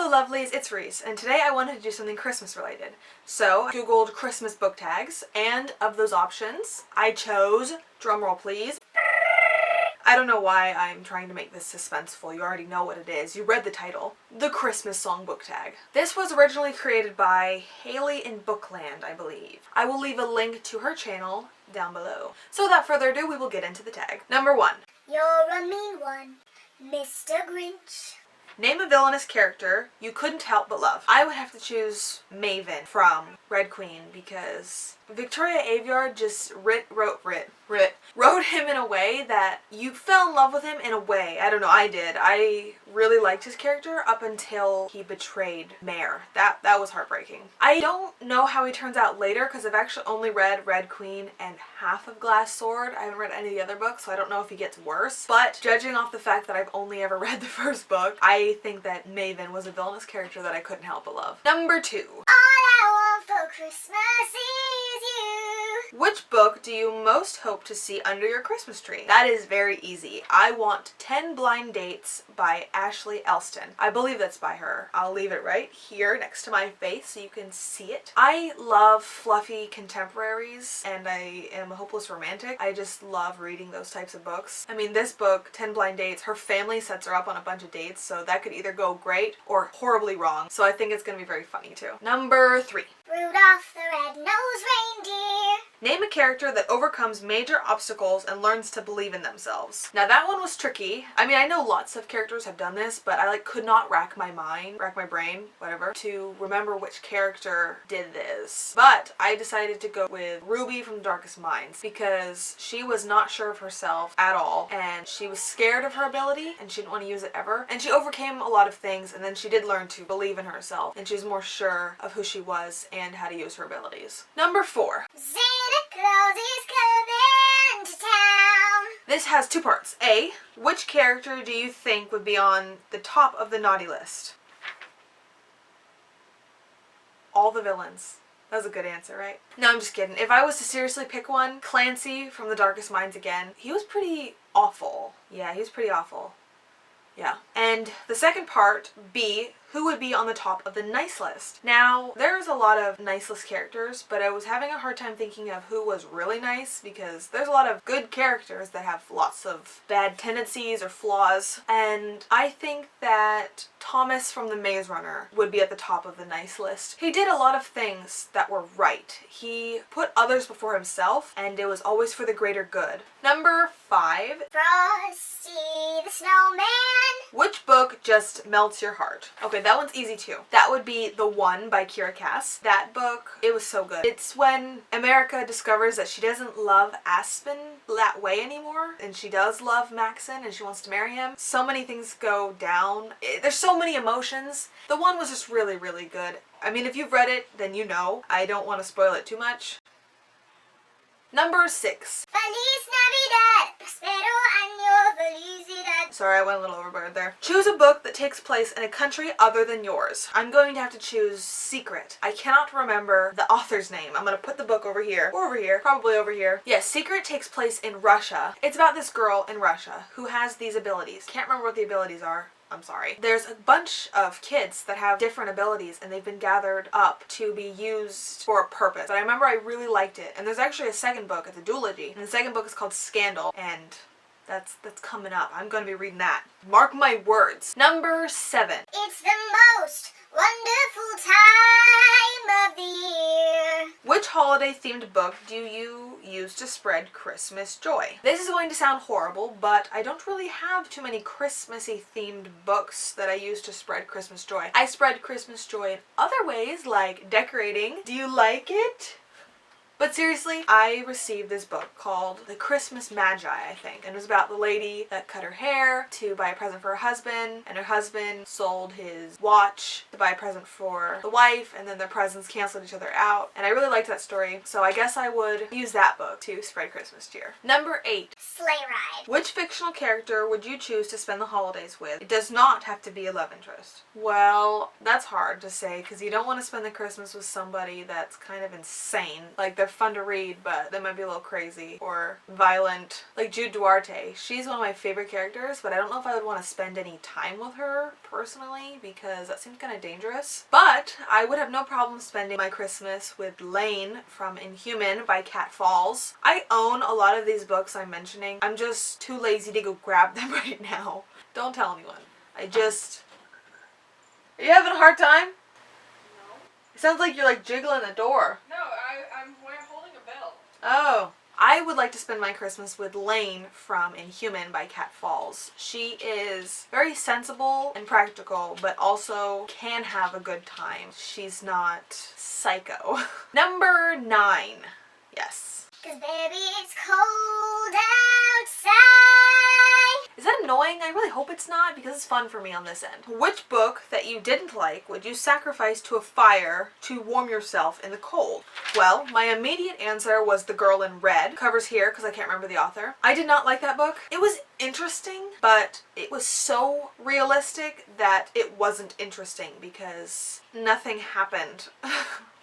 Hello lovelies, it's Reese, and today I wanted to do something Christmas related. So I googled Christmas book tags, and of those options, I chose, drumroll please, I don't know why I'm trying to make this suspenseful, you already know what it is, you read the title, the Christmas song book tag. This was originally created by Haley in Bookland, I believe. I will leave a link to her channel down below. So without further ado, we will get into the tag. Number 1. You're a mean one, Mr. Grinch. Name a villainous character you couldn't help but love. I would have to choose Maven from Red Queen because Victoria Aveyard just wrote him in a way that you fell in love with him in a way. I don't know, I did. I really liked his character up until he betrayed Mare. That was heartbreaking. I don't know how he turns out later because I've actually only read Red Queen and half of Glass Sword. I haven't read any of the other books, so I don't know if he gets worse. But judging off the fact that I've only ever read the first book, I think that Maven was a villainous character that I couldn't help but love. Number 2. All I want for Christmas is you. Which book do you most hope to see under your Christmas tree? That is very easy. I want 10 Blind Dates by Ashley Elston. I believe that's by her. I'll leave it right here next to my face so you can see it. I love fluffy contemporaries and I am a hopeless romantic. I just love reading those types of books. I mean, this book, 10 Blind Dates, her family sets her up on a bunch of dates, so that could either go great or horribly wrong. So I think it's going to be very funny too. Number 3. Rudolph the red-nosed reindeer. Name a character that overcomes major obstacles and learns to believe in themselves. Now that one was tricky. I mean, I know lots of characters have done this, but I could not rack my brain, whatever, to remember which character did this. But I decided to go with Ruby from The Darkest Minds because she was not sure of herself at all and she was scared of her ability and she didn't want to use it ever. And she overcame a lot of things and then she did learn to believe in herself and she was more sure of who she was and how to use her abilities. Number 4. Santa Claus is coming to town. This has 2 parts. A, which character do you think would be on the top of the naughty list? All the villains. That was a good answer, right? No, I'm just kidding. If I was to seriously pick one, Clancy from The Darkest Minds again. He was pretty awful. Yeah, he was pretty awful. Yeah. And the second part, B, who would be on the top of the nice list? Now, there's a lot of nice list characters, but I was having a hard time thinking of who was really nice because there's a lot of good characters that have lots of bad tendencies or flaws. And I think that Thomas from The Maze Runner would be at the top of the nice list. He did a lot of things that were right. He put others before himself and it was always for the greater good. Number 5. Frosty the Snowman. Which book just melts your heart? Okay, that one's easy too. That would be The One by Kira Cass. That book, it was so good. It's when America discovers that she doesn't love Aspen that way anymore, and she does love Maxon and she wants to marry him. So many things go down. There's so many emotions. The One was just really, really good. I mean, if you've read it, then you know. I don't want to spoil it too much. Number 6. Feliz Navidad, prospero año felicidad. Sorry, I went a little overboard there. Choose a book that takes place in a country other than yours. I'm going to have to choose Secret. I cannot remember the author's name. I'm going to put the book over here. Or over here. Probably over here. Yes, Secret takes place in Russia. It's about this girl in Russia who has these abilities. Can't remember what the abilities are. I'm sorry. There's a bunch of kids that have different abilities and they've been gathered up to be used for a purpose. But I remember I really liked it. And there's actually a second book. It's a duology. And the second book is called Scandal. And that's coming up. I'm going to be reading that. Mark my words. Number 7. It's the most wonderful time of the year. Which holiday-themed book do you use to spread Christmas joy? This is going to sound horrible, but I don't really have too many Christmassy-themed books that I use to spread Christmas joy. I spread Christmas joy in other ways, like decorating. Do you like it? But seriously, I received this book called The Christmas Magi, I think. And it was about the lady that cut her hair to buy a present for her husband, and her husband sold his watch to buy a present for the wife, and then their presents canceled each other out. And I really liked that story, so I guess I would use that book to spread Christmas cheer. Number 8. Sleigh ride. Which fictional character would you choose to spend the holidays with? It does not have to be a love interest. Well, that's hard to say, because you don't want to spend the Christmas with somebody that's kind of insane. Like, they're they're fun to read, but they might be a little crazy or violent. Like Jude Duarte, she's one of my favorite characters, but I don't know if I would want to spend any time with her personally because that seems kind of dangerous. But I would have no problem spending my Christmas with Lane from Inhuman by Cat Falls. I own a lot of these books I'm mentioning. I'm just too lazy to go grab them right now. Don't tell anyone. Are you having a hard time? No. It sounds like you're like jiggling the door. No, I'm holding a bell. Oh. I would like to spend my Christmas with Lane from Inhuman by Cat Falls. She is very sensible and practical, but also can have a good time. She's not psycho. Number 9. Yes. 'Cause baby, it's cold outside. Is that annoying? I really hope it's not because it's fun for me on this end. Which book that you didn't like would you sacrifice to a fire to warm yourself in the cold? Well, my immediate answer was The Girl in Red. Covers here because I can't remember the author. I did not like that book. It was interesting, but it was so realistic that it wasn't interesting because nothing happened.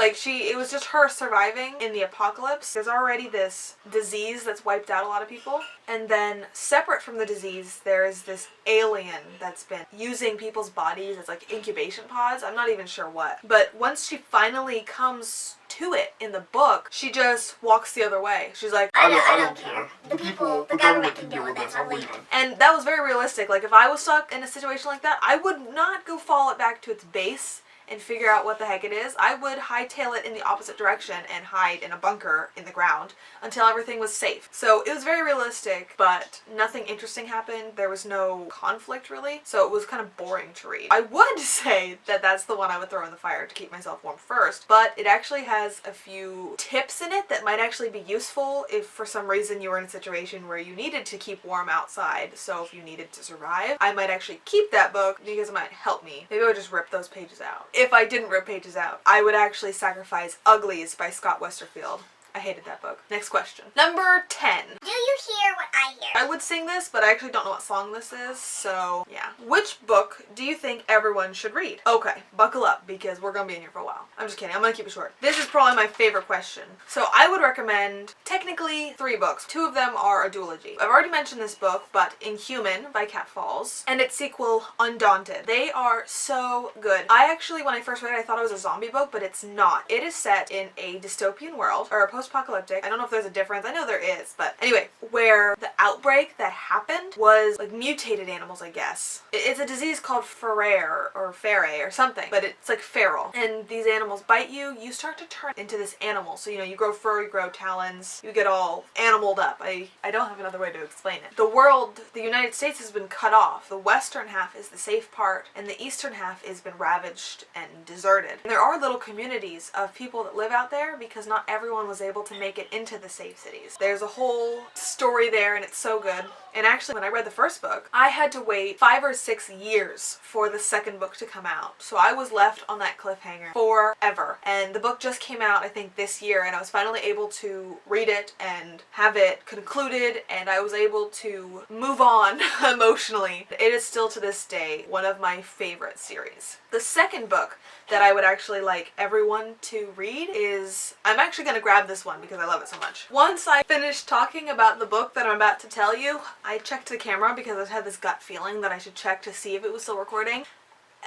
It was just her surviving in the apocalypse. There's already this disease that's wiped out a lot of people. And then separate from the disease, there's this alien that's been using people's bodies as like incubation pods. I'm not even sure what. But once she finally comes to it in the book, she just walks the other way. She's like, I don't care. The government can deal with this. I'm leaving. and that was very realistic. Like if I was stuck in a situation like that, I would not go follow it back to its base and figure out what the heck it is. I would hightail it in the opposite direction and hide in a bunker in the ground until everything was safe. So it was very realistic, but nothing interesting happened. There was no conflict really, so it was kind of boring to read. I would say that that's the one I would throw in the fire to keep myself warm first, but it actually has a few tips in it that might actually be useful if for some reason you were in a situation where you needed to keep warm outside. So if you needed to survive, I might actually keep that book because it might help me. Maybe I would just rip those pages out. If I didn't rip pages out, I would actually sacrifice Uglies by Scott Westerfield. I hated that book. Next question. Number 10. Do you hear what I hear? I would sing this, but I actually don't know what song this is, so yeah. Which book do you think everyone should read? Okay, buckle up because we're gonna be in here for a while. I'm just kidding, I'm gonna keep it short. This is probably my favorite question. So I would recommend technically 3 books. 2 of them are a duology. I've already mentioned this book, but Inhuman by Cat Falls and its sequel Undaunted. They are so good. I actually, when I first read it, I thought it was a zombie book, but it's not. It is set in a dystopian world, or a post-apocalyptic. I don't know if there's a difference. I know there is, but anyway, where the outbreak that happened was like mutated animals, I guess. It's a disease called Ferrer or Ferre or something, but it's like feral. And these animals bite you, you start to turn into this animal. So, you grow fur, you grow talons, you get all animaled up. I don't have another way to explain it. The world, the United States has been cut off. The western half is the safe part, and the eastern half has been ravaged and deserted. And there are little communities of people that live out there because not everyone was able to make it into the safe cities. There's a whole story there and it's so good. And actually when I read the first book, I had to wait 5 or 6 years for the second book to come out. So I was left on that cliffhanger forever. And the book just came out I think this year, and I was finally able to read it and have it concluded, and I was able to move on emotionally. It is still to this day one of my favorite series. The second book that I would actually like everyone to read is, I'm actually going to grab this one because I love it so much. Once I finished talking about the book that I'm about to tell you, I checked the camera because I had this gut feeling that I should check to see if it was still recording.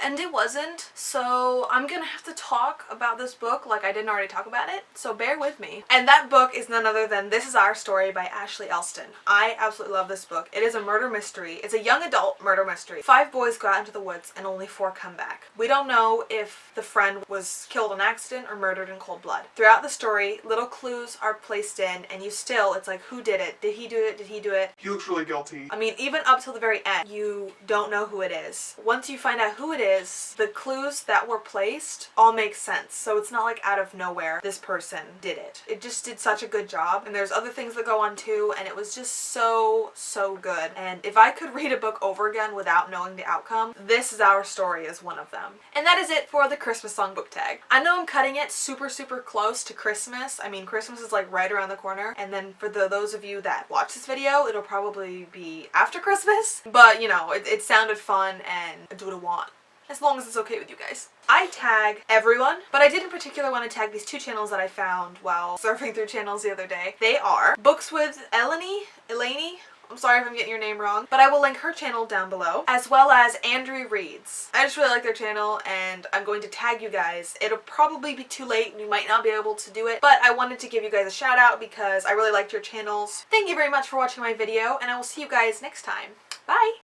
And it wasn't, so I'm gonna have to talk about this book like I didn't already talk about it, so bear with me. And that book is none other than This Is Our Story by Ashley Elston. I absolutely love this book. It is a murder mystery. It's a young adult murder mystery. 5 boys go out into the woods and only 4 come back. We don't know if the friend was killed in accident or murdered in cold blood. Throughout the story, little clues are placed in, and it's like, who did it? Did he do it? Did he do it? He looks really guilty. I mean, even up till the very end, you don't know who it is. Once you find out who it is, the clues that were placed all make sense. So it's not like out of nowhere this person did it. It just did such a good job. And there's other things that go on too, and it was just so good. And if I could read a book over again without knowing the outcome, This Is Our Story is one of them. And that is it for the Christmas song book tag. I know I'm cutting it super close to Christmas. I mean, Christmas is like right around the corner. And then for those of you that watch this video, it'll probably be after Christmas. But it sounded fun and I do what I want. as long as it's okay with you guys. I tag everyone, but I did in particular want to tag these two channels that I found while surfing through channels the other day. They are Books with Eleni. I'm sorry if I'm getting your name wrong, but I will link her channel down below, as well as Andrew Reads. I just really like their channel and I'm going to tag you guys. It'll probably be too late and you might not be able to do it, but I wanted to give you guys a shout out because I really liked your channels. Thank you very much for watching my video and I will see you guys next time. Bye!